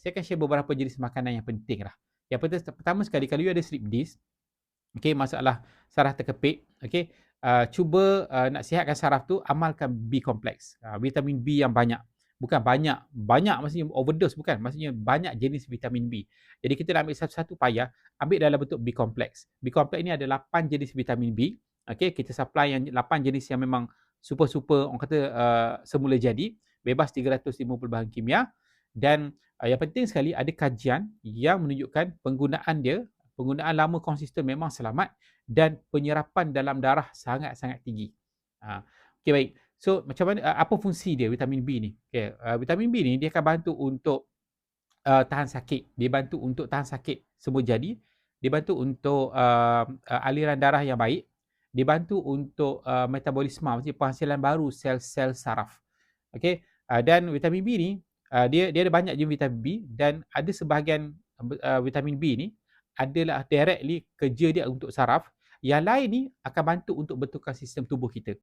saya akan share beberapa jenis makanan yang penting lah. Yang pertama sekali, kalau you ada sleep disk, okey, masalah saraf terkepit, okey, cuba nak sihatkan saraf tu, amalkan B complex, vitamin B yang banyak. Bukan banyak, banyak maksudnya overdose, bukan, maksudnya banyak jenis vitamin B. Jadi kita nak ambil satu-satu payah, ambil dalam bentuk B complex. B complex ni ada 8 jenis vitamin B. Okey, kita supply yang 8 jenis yang memang super-super, orang kata semula jadi, bebas 350 bahan kimia. Dan yang penting sekali, ada kajian yang menunjukkan penggunaan lama konsisten memang selamat, dan penyerapan dalam darah sangat-sangat tinggi. Okey, baik. So, macam mana, apa fungsi dia vitamin B ni? Okay, vitamin B ni dia akan bantu untuk tahan sakit. Dia bantu untuk tahan sakit semua jadi. Dia bantu untuk aliran darah yang baik. Dia bantu untuk metabolisme, maksudnya penghasilan baru sel-sel saraf. Okey, dan vitamin B ni dia ada banyak jenis vitamin B, dan ada sebahagian vitamin B ni adalah directly kerja dia untuk saraf. Yang lain ni akan bantu untuk betulkan sistem tubuh kita.